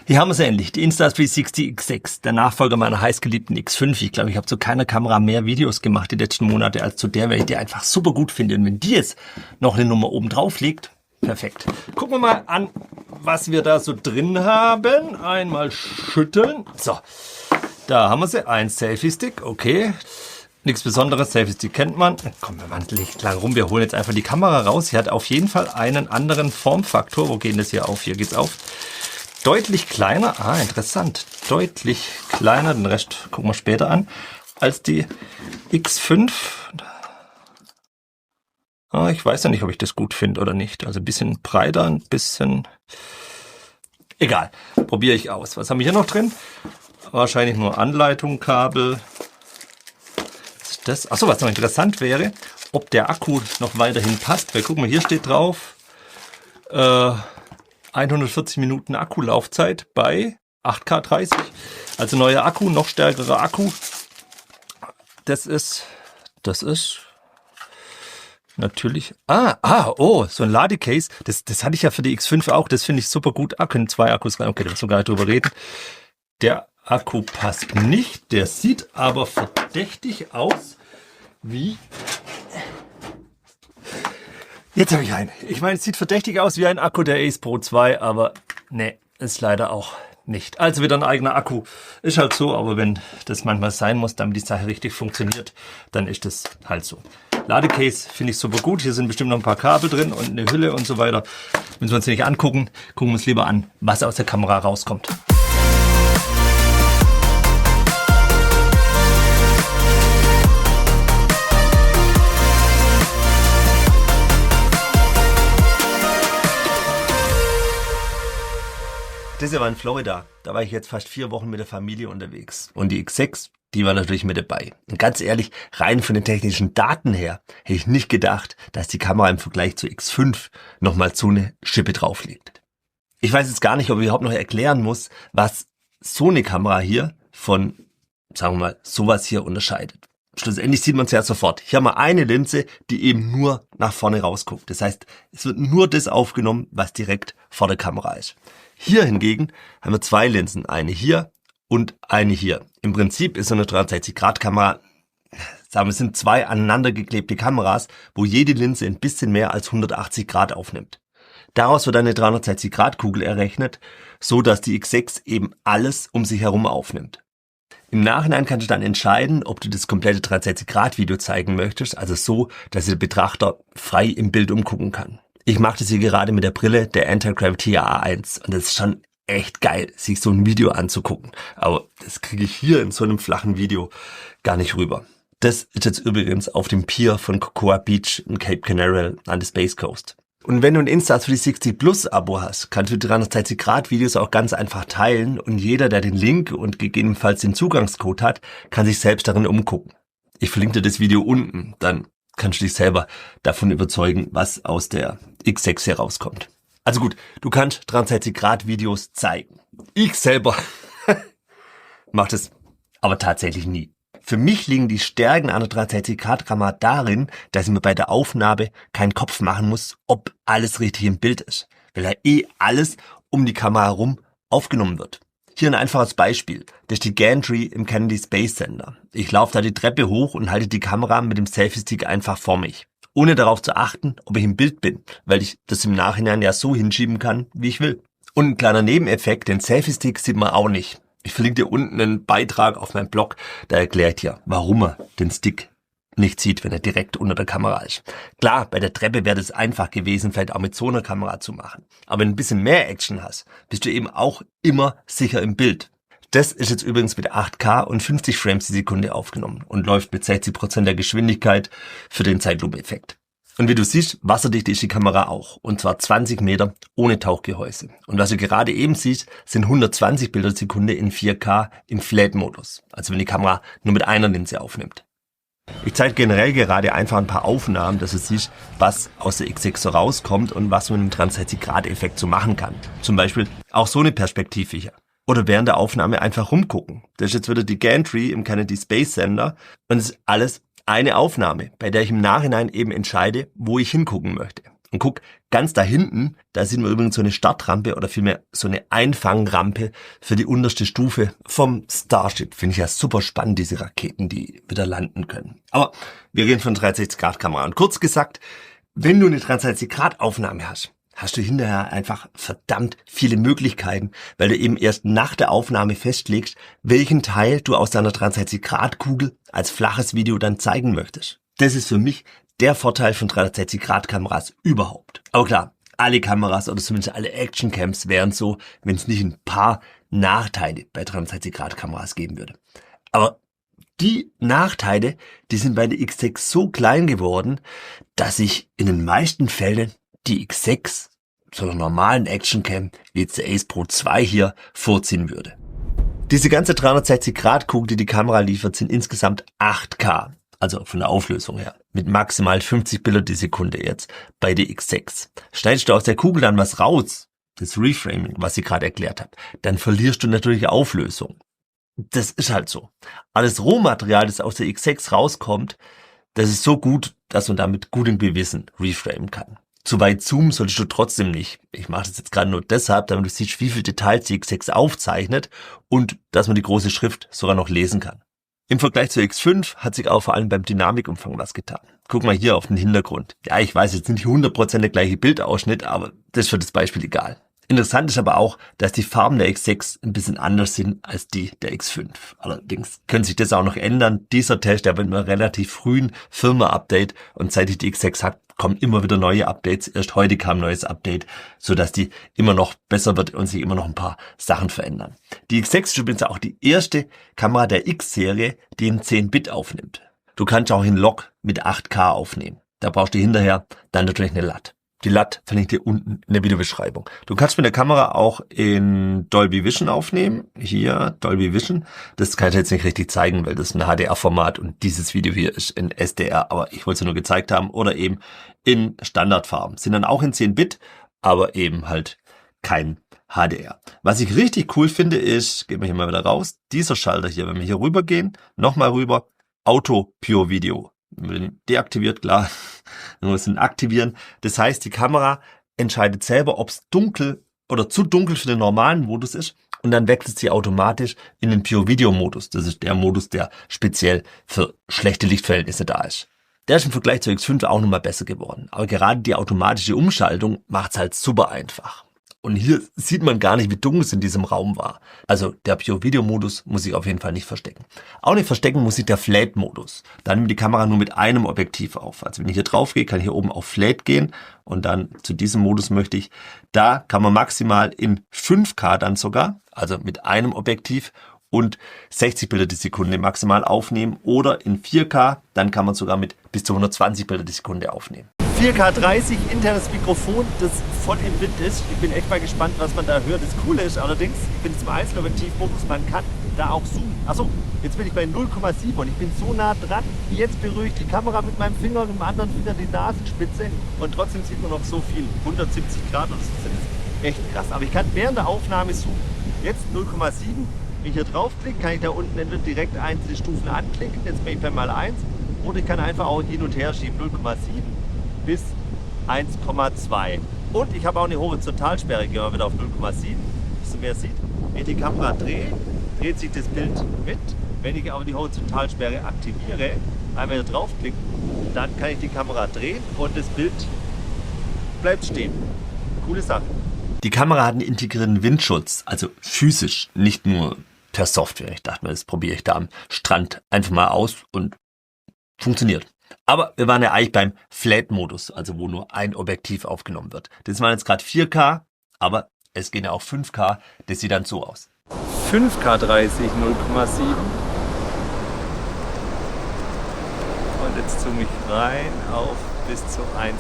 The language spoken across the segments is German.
Hier haben wir es endlich, die Insta360 X6, der Nachfolger meiner heißgeliebten X5. Ich glaube, ich habe zu keiner Kamera mehr Videos gemacht die letzten Monate als zu der, weil ich die einfach super gut finde. Und wenn die jetzt noch eine Nummer oben drauf liegt, perfekt. Gucken wir mal an, was wir da so drin haben. Einmal schütteln. So, da haben wir sie. Ein Selfie-Stick, okay. Nichts Besonderes, Selfie-Stick kennt man. Komm, wir machen Licht lang rum. Wir holen jetzt einfach die Kamera raus. Sie hat auf jeden Fall einen anderen Formfaktor. Wo geht das hier auf? Hier geht's auf. Deutlich kleiner, interessant, deutlich kleiner, den Rest gucken wir später an, als die X5. Ich weiß ja nicht, ob ich das gut finde oder nicht. Also ein bisschen breiter, ein bisschen... Egal, probiere ich aus. Was haben wir hier noch drin? Wahrscheinlich nur Anleitung, Kabel. Was ist das? Achso, was noch interessant wäre, ob der Akku noch weiterhin passt. Weil guck mal, hier steht drauf... 140 Minuten Akkulaufzeit bei 8K 30. Also neuer Akku, noch stärkerer Akku. Das ist natürlich... so ein Ladecase. Das hatte ich ja für die X5 auch. Das finde ich super gut. Können 2 Akkus rein. Okay, da müssen wir gar nicht drüber reden. Der Akku passt nicht. Der sieht aber verdächtig aus wie... Jetzt habe ich einen. Ich meine, es sieht verdächtig aus wie ein Akku der Ace Pro 2, aber ne, ist leider auch nicht. Also wieder ein eigener Akku. Ist halt so, aber wenn das manchmal sein muss, damit die Sache richtig funktioniert, dann ist das halt so. Ladecase finde ich super gut. Hier sind bestimmt noch ein paar Kabel drin und eine Hülle und so weiter. Wenn wir uns nicht angucken, gucken wir uns lieber an, was aus der Kamera rauskommt. Das hier war in Florida. Da war ich jetzt fast 4 Wochen mit der Familie unterwegs. Und die X6, die war natürlich mit dabei. Und ganz ehrlich, rein von den technischen Daten her, hätte ich nicht gedacht, dass die Kamera im Vergleich zur X5 nochmal so eine Schippe drauf liegt. Ich weiß jetzt gar nicht, ob ich überhaupt noch erklären muss, was so eine Kamera hier von, sagen wir mal, sowas hier unterscheidet. Schlussendlich sieht man es ja sofort. Hier haben wir eine Linse, die eben nur nach vorne rausguckt. Das heißt, es wird nur das aufgenommen, was direkt vor der Kamera ist. Hier hingegen haben wir 2 Linsen, eine hier und eine hier. Im Prinzip ist so eine 360-Grad-Kamera, sagen wir, es sind 2 aneinander geklebte Kameras, wo jede Linse ein bisschen mehr als 180 Grad aufnimmt. Daraus wird eine 360-Grad-Kugel errechnet, so dass die X6 eben alles um sich herum aufnimmt. Im Nachhinein kannst du dann entscheiden, ob du das komplette 360-Grad-Video zeigen möchtest, also so, dass der Betrachter frei im Bild umgucken kann. Ich mache das hier gerade mit der Brille der Anti-Gravity A1 und das ist schon echt geil, sich so ein Video anzugucken. Aber das kriege ich hier in so einem flachen Video gar nicht rüber. Das ist jetzt übrigens auf dem Pier von Cocoa Beach in Cape Canaveral an der Space Coast. Und wenn du ein Insta360 Plus Abo hast, kannst du die 360 Grad Videos auch ganz einfach teilen und jeder, der den Link und gegebenenfalls den Zugangscode hat, kann sich selbst darin umgucken. Ich verlinke dir das Video unten, dann kannst du dich selber davon überzeugen, was aus der X6 hier rauskommt. Also gut, du kannst 360 Grad Videos zeigen. Ich selber mache das aber tatsächlich nie. Für mich liegen die Stärken einer 360 Grad Kamera darin, dass ich mir bei der Aufnahme keinen Kopf machen muss, ob alles richtig im Bild ist, weil ja alles um die Kamera herum aufgenommen wird. Hier ein einfaches Beispiel. Das ist die Gantry im Kennedy Space Center. Ich laufe da die Treppe hoch und halte die Kamera mit dem Selfie-Stick einfach vor mich, ohne darauf zu achten, ob ich im Bild bin, weil ich das im Nachhinein ja so hinschieben kann, wie ich will. Und ein kleiner Nebeneffekt, den Selfie-Stick sieht man auch nicht. Ich verlinke dir unten einen Beitrag auf meinem Blog, da erkläre ich dir, warum man den Stick nicht sieht, wenn er direkt unter der Kamera ist. Klar, bei der Treppe wäre das einfach gewesen, vielleicht auch mit so einer Kamera zu machen. Aber wenn du ein bisschen mehr Action hast, bist du eben auch immer sicher im Bild. Das ist jetzt übrigens mit 8K und 50 Frames die Sekunde aufgenommen und läuft mit 60% der Geschwindigkeit für den Zeitlupeneffekt. Und wie du siehst, wasserdicht ist die Kamera auch. Und zwar 20 Meter ohne Tauchgehäuse. Und was du gerade eben siehst, sind 120 Bilder die Sekunde in 4K im Flat-Modus. Also wenn die Kamera nur mit einer Linse aufnimmt. Ich zeige generell gerade einfach ein paar Aufnahmen, dass du siehst, was aus der X6 so rauskommt und was man mit dem 360-Grad-Effekt so machen kann. Zum Beispiel auch so eine Perspektive hier. Oder während der Aufnahme einfach rumgucken. Das ist jetzt wieder die Gantry im Kennedy Space Center und es ist alles eine Aufnahme, bei der ich im Nachhinein eben entscheide, wo ich hingucken möchte. Und guck, ganz da hinten, da sieht man übrigens so eine Startrampe oder vielmehr so eine Einfangrampe für die unterste Stufe vom Starship. Finde ich ja super spannend, diese Raketen, die wieder landen können. Aber wir reden von 360-Grad-Kamera. Und kurz gesagt, wenn du eine 360-Grad-Aufnahme hast du hinterher einfach verdammt viele Möglichkeiten, weil du eben erst nach der Aufnahme festlegst, welchen Teil du aus deiner 360-Grad-Kugel als flaches Video dann zeigen möchtest. Das ist für mich der Vorteil von 360-Grad-Kameras überhaupt. Aber klar, alle Kameras oder zumindest alle Actioncams wären so, wenn es nicht ein paar Nachteile bei 360-Grad-Kameras geben würde. Aber die Nachteile, die sind bei der X6 so klein geworden, dass ich in den meisten Fällen die X6 zu einer normalen Actioncam wie jetzt der Ace Pro 2 hier vorziehen würde. Diese ganze 360-Grad-Kugel, die die Kamera liefert, sind insgesamt 8K. Also von der Auflösung her, mit maximal 50 Bilder die Sekunde jetzt bei der X6. Schneidest du aus der Kugel dann was raus, das Reframing, was ich gerade erklärt habe, dann verlierst du natürlich Auflösung. Das ist halt so. Alles Rohmaterial, das aus der X6 rauskommt, das ist so gut, dass man damit gutem Gewissen reframen kann. Zu weit zoomen solltest du trotzdem nicht. Ich mache das jetzt gerade nur deshalb, damit du siehst, wie viele Details die X6 aufzeichnet und dass man die große Schrift sogar noch lesen kann. Im Vergleich zur X5 hat sich auch vor allem beim Dynamikumfang was getan. Guck mal hier auf den Hintergrund. Ja, ich weiß jetzt nicht 100% der gleiche Bildausschnitt, aber das ist für das Beispiel egal. Interessant ist aber auch, dass die Farben der X6 ein bisschen anders sind als die der X5. Allerdings könnte sich das auch noch ändern. Dieser Test, der war mit einem relativ frühen Firmware-Update und seit ich die X6 habe, kommen immer wieder neue Updates. Erst heute kam ein neues Update, sodass die immer noch besser wird und sich immer noch ein paar Sachen verändern. Die X6 ist übrigens auch die erste Kamera der X-Serie, die in 10-Bit aufnimmt. Du kannst auch in Log mit 8K aufnehmen. Da brauchst du hinterher dann natürlich eine LUT. Die LUT verlinke ich dir unten in der Videobeschreibung. Du kannst mit der Kamera auch in Dolby Vision aufnehmen. Hier, Dolby Vision. Das kann ich jetzt nicht richtig zeigen, weil das ist ein HDR-Format und dieses Video hier ist in SDR. Aber ich wollte es nur gezeigt haben. Oder eben in Standardfarben. Sind dann auch in 10-Bit, aber eben halt kein HDR. Was ich richtig cool finde ist, gehen wir hier mal wieder raus, dieser Schalter hier, wenn wir hier rüber gehen, nochmal rüber, Auto Pure Video. Wenn wir den deaktiviert, klar, dann muss man aktivieren. Das heißt, die Kamera entscheidet selber, ob es dunkel oder zu dunkel für den normalen Modus ist und dann wechselt sie automatisch in den Pure Video Modus. Das ist der Modus, der speziell für schlechte Lichtverhältnisse da ist. Der ist im Vergleich zur X5 auch nochmal besser geworden. Aber gerade die automatische Umschaltung macht es halt super einfach. Und hier sieht man gar nicht, wie dunkel es in diesem Raum war. Also der Pure-Video-Modus muss sich auf jeden Fall nicht verstecken. Auch nicht verstecken muss sich der Flat-Modus. Da nimmt die Kamera nur mit einem Objektiv auf. Also wenn ich hier drauf gehe, kann ich hier oben auf Flat gehen und dann zu diesem Modus möchte ich. Da kann man maximal in 5K dann sogar, also mit einem Objektiv und 60 Bilder die Sekunde maximal aufnehmen oder in 4K, dann kann man sogar mit bis zu 120 Bilder die Sekunde aufnehmen. 4K30 internes Mikrofon, das voll im Wind ist. Ich bin echt mal gespannt, was man da hört. Das Coole ist allerdings, ich bin jetzt im Einzelobjektivmodus, man kann da auch zoomen. Achso, jetzt bin ich bei 0,7 und ich bin so nah dran. Jetzt berühre ich die Kamera mit meinem Finger und mit dem anderen Finger die Nasenspitze und trotzdem sieht man noch so viel. 170 Grad oder so, das ist echt krass. Aber ich kann während der Aufnahme zoomen. Jetzt 0,7. Wenn ich hier draufklicke, kann ich da unten entweder direkt einzelne Stufen anklicken. Jetzt bin ich bei mal 1. Oder ich kann einfach auch hin und her schieben. 0,7 bis 1,2. Und ich habe auch eine Horizontalsperre, gehen wir wieder auf 0,7, dass man mehr sieht. Wenn ich die Kamera drehe, dreht sich das Bild mit. Wenn ich aber die Horizontalsperre aktiviere, einmal hier draufklicken, dann kann ich die Kamera drehen und das Bild bleibt stehen. Coole Sache. Die Kamera hat einen integrierten Windschutz, also physisch, nicht nur per Software. Ich dachte mir, das probiere ich da am Strand einfach mal aus und funktioniert. Aber wir waren ja eigentlich beim Flat-Modus, also wo nur ein Objektiv aufgenommen wird. Das waren jetzt gerade 4K, aber es gehen ja auch 5K. Das sieht dann so aus. 5K 30, 0,7. Und jetzt zoome ich rein auf bis zu 1,2.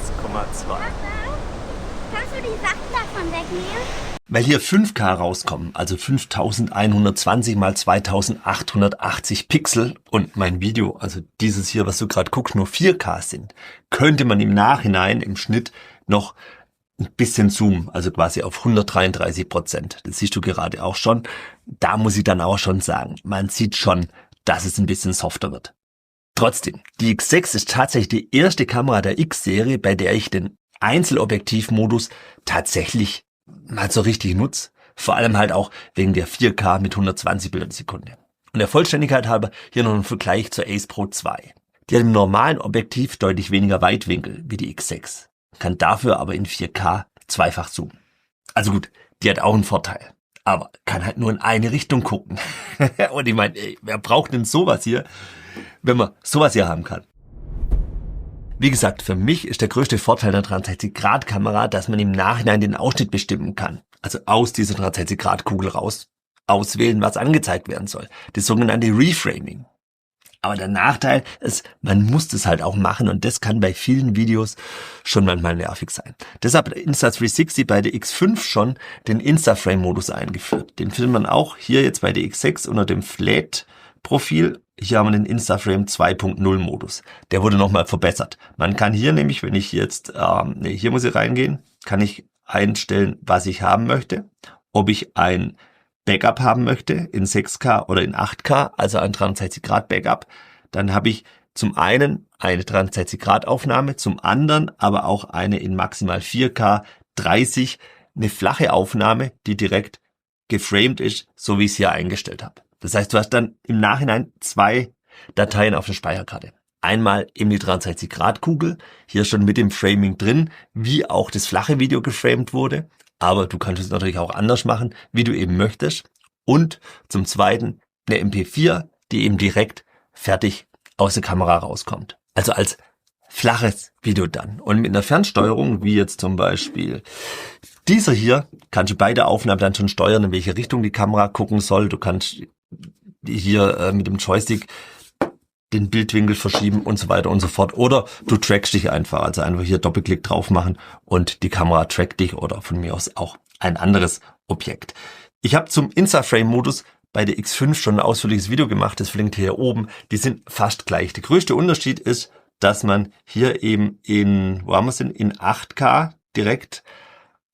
Kannst du die Sachen davon wegnehmen? Weil hier 5K rauskommen, also 5120 mal 2880 Pixel und mein Video, also dieses hier, was du gerade guckst, nur 4K sind, könnte man im Nachhinein im Schnitt noch ein bisschen zoomen, also quasi auf 133%. Das siehst du gerade auch schon. Da muss ich dann auch schon sagen, man sieht schon, dass es ein bisschen softer wird. Trotzdem, die X6 ist tatsächlich die erste Kamera der X-Serie, bei der ich den Einzelobjektivmodus tatsächlich mal so richtig nutze. Vor allem halt auch wegen der 4K mit 120 Bildern die Sekunde. Und der Vollständigkeit halber hier noch ein Vergleich zur Ace Pro 2. Die hat im normalen Objektiv deutlich weniger Weitwinkel wie die X6, kann dafür aber in 4K zweifach zoomen. Also gut, die hat auch einen Vorteil, aber kann halt nur in eine Richtung gucken. Und ich meine, wer braucht denn sowas hier, wenn man sowas hier haben kann? Wie gesagt, für mich ist der größte Vorteil der 360-Grad-Kamera, dass man im Nachhinein den Ausschnitt bestimmen kann. Also aus dieser 360-Grad-Kugel raus auswählen, was angezeigt werden soll. Das sogenannte Reframing. Aber der Nachteil ist, man muss das halt auch machen und das kann bei vielen Videos schon manchmal nervig sein. Deshalb hat Insta360 bei der X5 schon den Instaframe-Modus eingeführt. Den findet man auch hier jetzt bei der X6 unter dem Flat-Profil. Hier haben wir den Instaframe 2.0 Modus. Der wurde nochmal verbessert. Man kann hier nämlich, wenn ich jetzt, hier muss ich reingehen, kann ich einstellen, was ich haben möchte. Ob ich ein Backup haben möchte in 6K oder in 8K, also ein 360 Grad Backup, dann habe ich zum einen eine 360 Grad Aufnahme, zum anderen aber auch eine in maximal 4K 30, eine flache Aufnahme, die direkt geframed ist, so wie ich es hier eingestellt habe. Das heißt, du hast dann im Nachhinein zwei Dateien auf der Speicherkarte. Einmal eben die 360 Grad Kugel, hier schon mit dem Framing drin, wie auch das flache Video geframed wurde. Aber du kannst es natürlich auch anders machen, wie du eben möchtest. Und zum Zweiten eine MP4, die eben direkt fertig aus der Kamera rauskommt. Also als flaches Video dann. Und mit einer Fernsteuerung, wie jetzt zum Beispiel dieser hier, kannst du bei der Aufnahme dann schon steuern, in welche Richtung die Kamera gucken soll. Du kannst hier mit dem Joystick den Bildwinkel verschieben und so weiter und so fort. Oder du trackst dich einfach, also einfach hier Doppelklick drauf machen und die Kamera trackt dich oder von mir aus auch ein anderes Objekt. Ich habe zum Instaframe-Modus bei der X5 schon ein ausführliches Video gemacht, das verlinkt hier oben. Die sind fast gleich. Der größte Unterschied ist, dass man hier eben in 8K direkt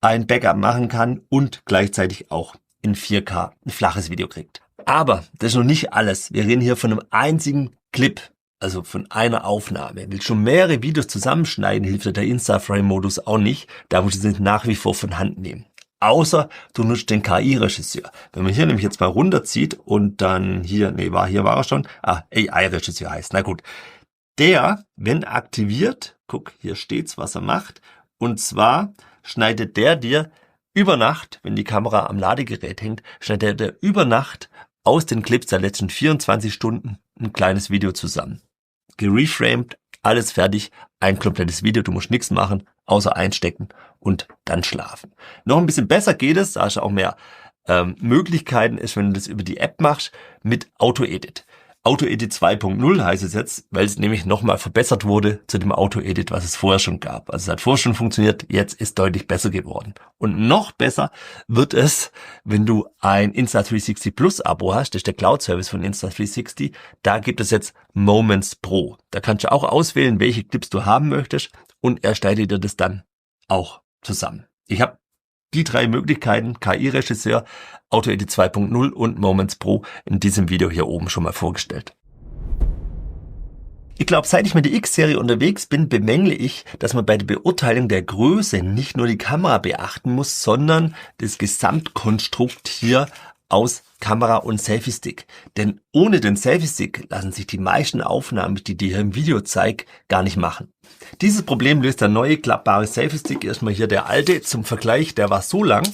ein Backup machen kann und gleichzeitig auch in 4K ein flaches Video kriegt. Aber das ist noch nicht alles. Wir reden hier von einem einzigen Clip, also von einer Aufnahme. Willst du mehrere Videos zusammenschneiden, hilft dir der Instaframe-Modus auch nicht. Da musst du es nach wie vor von Hand nehmen. Außer du nutzt den KI-Regisseur. Wenn man hier nämlich jetzt mal runterzieht und dann hier war er schon. AI-Regisseur heißt. Na gut. Der, wenn aktiviert, guck, hier steht's, was er macht. Und zwar schneidet der dir über Nacht, wenn die Kamera am Ladegerät hängt, schneidet der über Nacht aus den Clips der letzten 24 Stunden ein kleines Video zusammen. Gereframed, alles fertig, ein komplettes Video, du musst nichts machen, außer einstecken und dann schlafen. Noch ein bisschen besser geht es, da hast du auch mehr Möglichkeiten, ist, wenn du das über die App machst, mit Auto-Edit. Auto-Edit 2.0 heißt es jetzt, weil es nämlich nochmal verbessert wurde zu dem Auto-Edit, was es vorher schon gab. Also es hat vorher schon funktioniert, jetzt ist deutlich besser geworden. Und noch besser wird es, wenn du ein Insta360 Plus Abo hast, das ist der Cloud-Service von Insta360, da gibt es jetzt Moments Pro. Da kannst du auch auswählen, welche Clips du haben möchtest und er schneidet dir das dann auch zusammen. Ich habe die drei Möglichkeiten, KI-Regisseur, Auto-Edit 2.0 und Moments Pro in diesem Video hier oben schon mal vorgestellt. Ich glaube, seit ich mit der X-Serie unterwegs bin, bemängle ich, dass man bei der Beurteilung der Größe nicht nur die Kamera beachten muss, sondern das Gesamtkonstrukt hier aus Kamera und Selfie-Stick. Denn ohne den Selfie-Stick lassen sich die meisten Aufnahmen, die dir hier im Video zeige, gar nicht machen. Dieses Problem löst der neue klappbare Selfie-Stick. Erstmal hier der alte zum Vergleich, der war so lang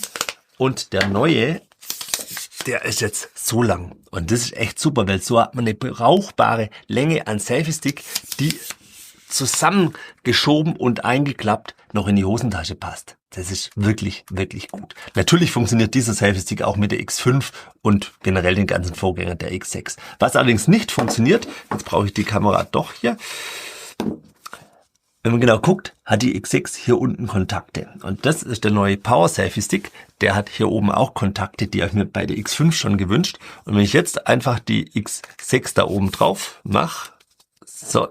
und der neue, der ist jetzt so lang. Und das ist echt super, weil so hat man eine brauchbare Länge an Selfie-Stick, die zusammengeschoben und eingeklappt noch in die Hosentasche passt. Das ist wirklich, wirklich gut. Natürlich funktioniert dieser Selfie-Stick auch mit der X5 und generell den ganzen Vorgängern der X6. Was allerdings nicht funktioniert, jetzt brauche ich die Kamera doch hier. Wenn man genau guckt, hat die X6 hier unten Kontakte. Und das ist der neue Power Selfie Stick. Der hat hier oben auch Kontakte, die habe ich mir bei der X5 schon gewünscht. Und wenn ich jetzt einfach die X6 da oben drauf mache, so,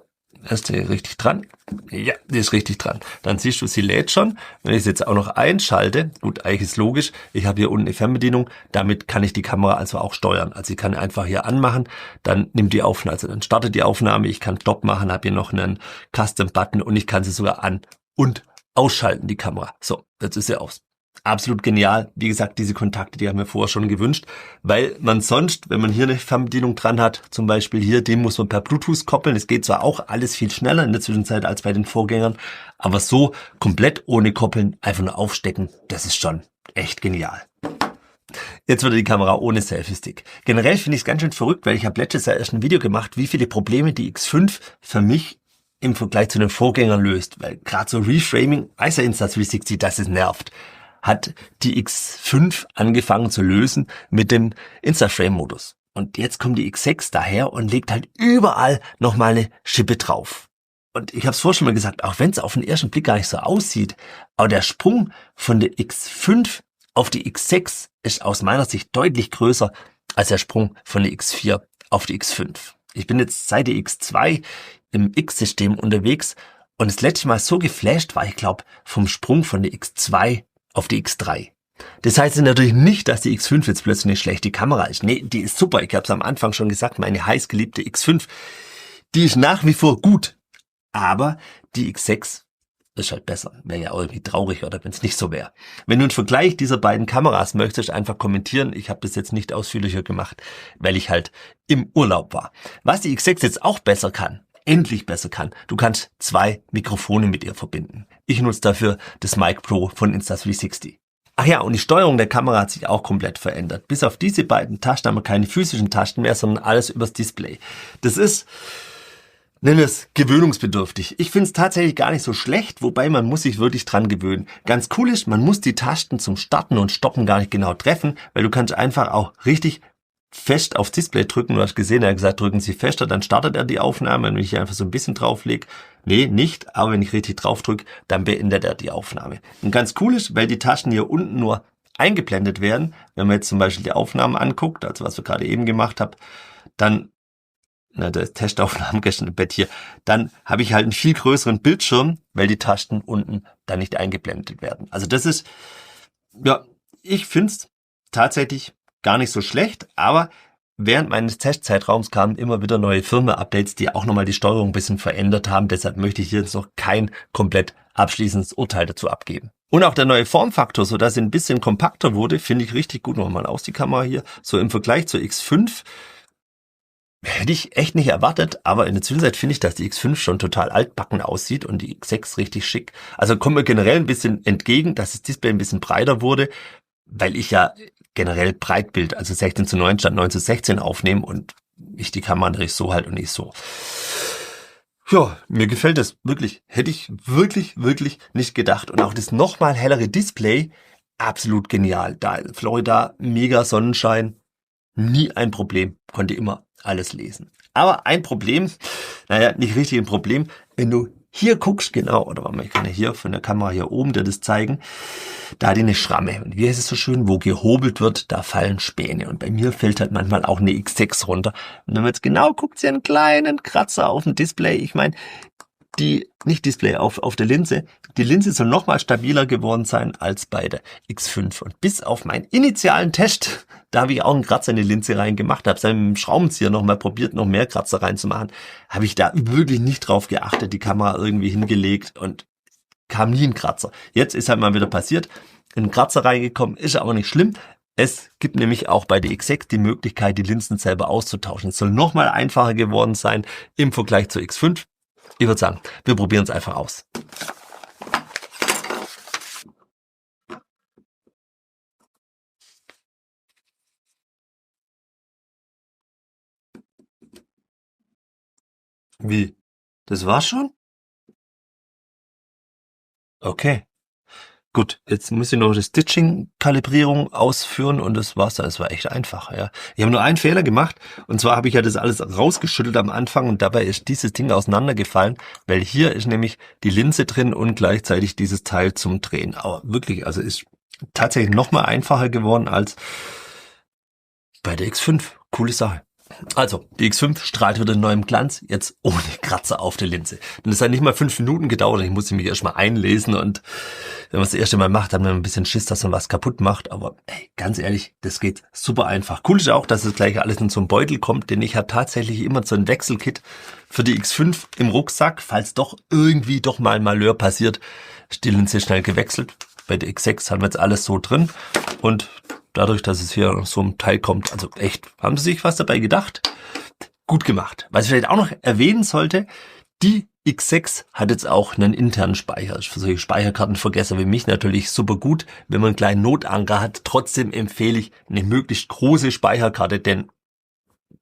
ist die richtig dran? Ja, die ist richtig dran. Dann siehst du, sie lädt schon. Wenn ich es jetzt auch noch einschalte, gut, eigentlich ist logisch, ich habe hier unten eine Fernbedienung, damit kann ich die Kamera also auch steuern. Also ich kann einfach hier anmachen, dann nimmt die Aufnahme, also dann startet die Aufnahme, ich kann Stopp machen, habe hier noch einen Custom-Button und ich kann sie sogar an- und ausschalten, die Kamera. So, jetzt ist sie aus. Absolut genial. Wie gesagt, diese Kontakte, die haben wir vorher schon gewünscht, weil man sonst, wenn man hier eine Fernbedienung dran hat, zum Beispiel hier, den muss man per Bluetooth koppeln. Es geht zwar auch alles viel schneller in der Zwischenzeit als bei den Vorgängern, aber so komplett ohne Koppeln, einfach nur aufstecken, das ist schon echt genial. Jetzt wieder die Kamera ohne Selfie-Stick. Generell finde ich es ganz schön verrückt, weil ich habe letztes Jahr erst ein Video gemacht, wie viele Probleme die X5 für mich im Vergleich zu den Vorgängern löst. Weil gerade so Reframing, weiß ja Insta360, dass es nervt, hat die X5 angefangen zu lösen mit dem Instaframe-Modus. Und jetzt kommt die X6 daher und legt halt überall nochmal eine Schippe drauf. Und ich habe es vorher schon mal gesagt, auch wenn es auf den ersten Blick gar nicht so aussieht, aber der Sprung von der X5 auf die X6 ist aus meiner Sicht deutlich größer als der Sprung von der X4 auf die X5. Ich bin jetzt seit der X2 im X-System unterwegs und das letzte Mal so geflasht war ich, glaube, vom Sprung von der X2 auf die X3. Das heißt natürlich nicht, dass die X5 jetzt plötzlich eine schlechte Kamera ist. Nee, die ist super. Ich habe es am Anfang schon gesagt, meine heißgeliebte X5, die ist nach wie vor gut. Aber die X6 ist halt besser. Wäre ja auch irgendwie traurig, oder wenn es nicht so wäre. Wenn du einen Vergleich dieser beiden Kameras möchtest, einfach kommentieren. Ich habe das jetzt nicht ausführlicher gemacht, weil ich halt im Urlaub war. Was die X6 jetzt auch besser kann, endlich besser kann, du kannst 2 Mikrofone mit ihr verbinden. Ich nutze dafür das Mic Pro von Insta360. Ach ja, und die Steuerung der Kamera hat sich auch komplett verändert. Bis auf diese beiden Tasten haben wir keine physischen Tasten mehr, sondern alles übers Display. Das ist, nenne es, gewöhnungsbedürftig. Ich finde es tatsächlich gar nicht so schlecht, wobei man muss sich wirklich dran gewöhnen. Ganz cool ist, man muss die Tasten zum Starten und Stoppen gar nicht genau treffen, weil du kannst einfach auch richtig fest aufs Display drücken. Du hast gesehen, er hat gesagt, drücken Sie fester, dann startet er die Aufnahme. Wenn ich hier einfach so ein bisschen drauflege, nee, nicht, aber wenn ich richtig drauf drücke, dann beendet er die Aufnahme. Und ganz cool ist, weil die Tasten hier unten nur eingeblendet werden. Wenn man jetzt zum Beispiel die Aufnahmen anguckt, also was wir gerade eben gemacht haben, dann, der Testaufnahmen gestern im Bett hier, dann habe ich halt einen viel größeren Bildschirm, weil die Tasten unten dann nicht eingeblendet werden. Also das ist, ja, ich finde es tatsächlich gar nicht so schlecht, aber während meines Testzeitraums kamen immer wieder neue Firmware-Updates, die auch nochmal die Steuerung ein bisschen verändert haben. Deshalb möchte ich hier jetzt noch kein komplett abschließendes Urteil dazu abgeben. Und auch der neue Formfaktor, so dass sie ein bisschen kompakter wurde, finde ich richtig gut. Nochmal aus die Kamera hier. So im Vergleich zur X5 hätte ich echt nicht erwartet, aber in der Zwischenzeit finde ich, dass die X5 schon total altbacken aussieht und die X6 richtig schick. Also kommt mir generell ein bisschen entgegen, dass das Display ein bisschen breiter wurde, weil ich ja generell Breitbild, also 16:9 statt 9:16 aufnehmen und ich die Kamera natürlich so halt und nicht so. Ja, mir gefällt das wirklich. Hätte ich wirklich nicht gedacht. Und auch das nochmal hellere Display, absolut genial. Da in Florida, mega Sonnenschein, nie ein Problem. Konnte immer alles lesen. Aber ein Problem, naja, nicht richtig ein Problem, wenn du hier guckst, genau, oder warte mal, ich kann ja hier von der Kamera hier oben dir das zeigen, da hat die eine Schramme. Und wie heißt es so schön, wo gehobelt wird, da fallen Späne. Und bei mir fällt halt manchmal auch eine X6 runter. Und wenn man jetzt genau guckt, sie einen kleinen Kratzer auf dem Display. Ich meine, auf der Linse. Die Linse soll nochmal stabiler geworden sein als bei der X5. Und bis auf meinen initialen Test, da habe ich auch einen Kratzer in die Linse reingemacht, habe es dann mit dem Schraubenzieher nochmal probiert, noch mehr Kratzer reinzumachen, habe ich da wirklich nicht drauf geachtet, die Kamera irgendwie hingelegt und kam nie ein Kratzer. Jetzt ist halt mal wieder passiert, ein Kratzer reingekommen, ist aber nicht schlimm. Es gibt nämlich auch bei der X6 die Möglichkeit, die Linsen selber auszutauschen. Es soll nochmal einfacher geworden sein im Vergleich zur X5. Ich würde sagen, wir probieren es einfach aus. Wie? Das war's schon? Okay. Gut, jetzt muss ich noch die Stitching-Kalibrierung ausführen und das war's dann. Es war echt einfach, ja. Ich habe nur einen Fehler gemacht und zwar habe ich ja das alles rausgeschüttelt am Anfang und dabei ist dieses Ding auseinandergefallen, weil hier ist nämlich die Linse drin und gleichzeitig dieses Teil zum Drehen. Aber wirklich, also ist tatsächlich noch mal einfacher geworden als bei der X5. Coole Sache. Also, die X5 strahlt wieder in neuem Glanz, jetzt ohne Kratzer auf der Linse. Denn es hat nicht mal 5 Minuten gedauert, ich musste mich erstmal einlesen und wenn man es das erste Mal macht, hat man ein bisschen Schiss, dass man was kaputt macht, aber ey, ganz ehrlich, das geht super einfach. Cool ist auch, dass es gleich alles in so einen Beutel kommt, denn ich habe tatsächlich immer so ein Wechselkit für die X5 im Rucksack, falls doch irgendwie doch mal ein Malheur passiert, ist die Linse schnell gewechselt. Bei der X6 haben wir jetzt alles so drin und dadurch, dass es hier so ein Teil kommt, also echt, haben sie sich was dabei gedacht? Gut gemacht. Was ich vielleicht auch noch erwähnen sollte, die X6 hat jetzt auch einen internen Speicher. Für solche Speicherkartenvergesser wie mich natürlich super gut, wenn man einen kleinen Notanker hat. Trotzdem empfehle ich eine möglichst große Speicherkarte, denn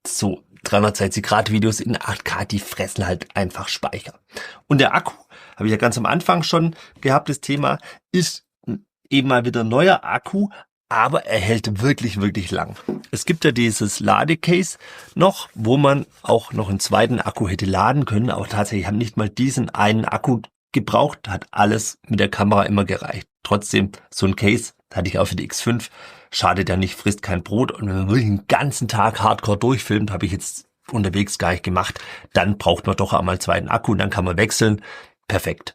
so 360 Grad Videos in 8K, die fressen halt einfach Speicher. Und der Akku, habe ich ja ganz am Anfang schon gehabt, das Thema, ist eben mal wieder ein neuer Akku, aber er hält wirklich, wirklich lang. Es gibt ja dieses Ladecase noch, wo man auch noch einen zweiten Akku hätte laden können, aber tatsächlich haben nicht mal diesen einen Akku gebraucht, hat alles mit der Kamera immer gereicht. Trotzdem, so ein Case hatte ich auch für die X5, schadet ja nicht, frisst kein Brot und wenn man wirklich den ganzen Tag Hardcore durchfilmt, habe ich jetzt unterwegs gar nicht gemacht, dann braucht man doch einmal einen zweiten Akku und dann kann man wechseln. Perfekt.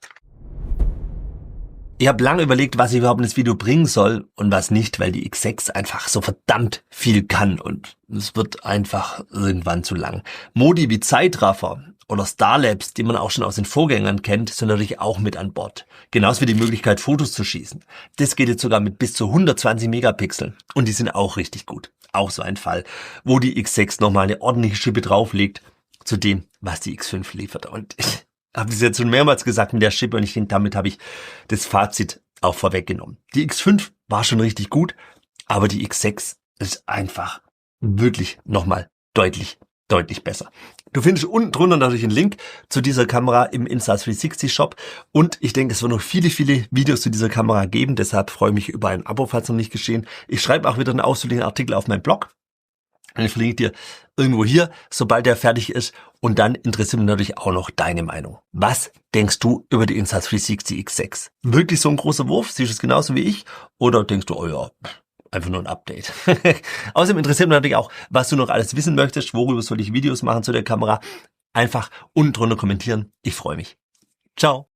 Ich habe lange überlegt, was ich überhaupt ins Video bringen soll und was nicht, weil die X6 einfach so verdammt viel kann und es wird einfach irgendwann zu lang. Modi wie Zeitraffer oder Starlapse, die man auch schon aus den Vorgängern kennt, sind natürlich auch mit an Bord. Genauso wie die Möglichkeit, Fotos zu schießen. Das geht jetzt sogar mit bis zu 120 Megapixeln und die sind auch richtig gut. Auch so ein Fall, wo die X6 nochmal eine ordentliche Schippe drauflegt zu dem, was die X5 liefert. Und ich habe es jetzt schon mehrmals gesagt mit der Schippe und ich denke, damit habe ich das Fazit auch vorweggenommen. Die X5 war schon richtig gut, aber die X6 ist einfach wirklich nochmal deutlich besser. Du findest unten drunter natürlich einen Link zu dieser Kamera im Insta360 Shop und ich denke, es wird noch viele Videos zu dieser Kamera geben, deshalb freue ich mich über ein Abo, falls noch nicht geschehen. Ich schreibe auch wieder einen ausführlichen Artikel auf meinem Blog. Den verlinke ich dir irgendwo hier, sobald der fertig ist. Und dann interessiert mich natürlich auch noch deine Meinung. Was denkst du über die Insta360 X6? Wirklich so ein großer Wurf? Siehst du es genauso wie ich? Oder denkst du, oh ja, einfach nur ein Update? Außerdem interessiert mich natürlich auch, was du noch alles wissen möchtest. Worüber soll ich Videos machen zu der Kamera? Einfach unten drunter kommentieren. Ich freue mich. Ciao.